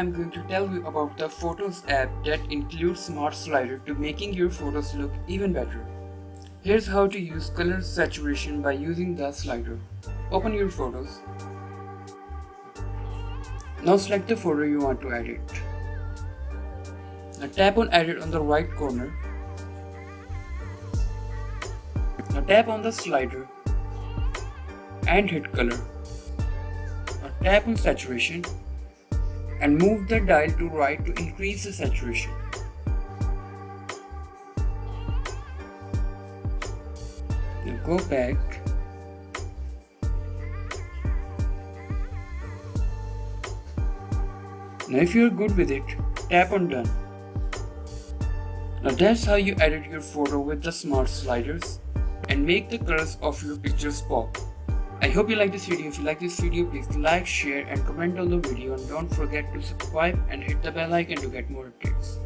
I'm going to tell you about the Photos app that includes Smart Slider to making your photos look even better. Here's how to use color saturation by using the slider. Open your photos. Now select the photo you want to edit. Now tap on Edit on the right corner. Now tap on the slider and hit Color. Now tap on Saturation and move the dial to right to increase the saturation. Now go back. Now if you're good with it, tap on Done. Now that's how you edit your photo with the smart sliders and make the colors of your pictures pop. I hope you like this video. If you like this video, please like, share and comment on the video, and don't forget to subscribe and hit the bell icon to get more updates.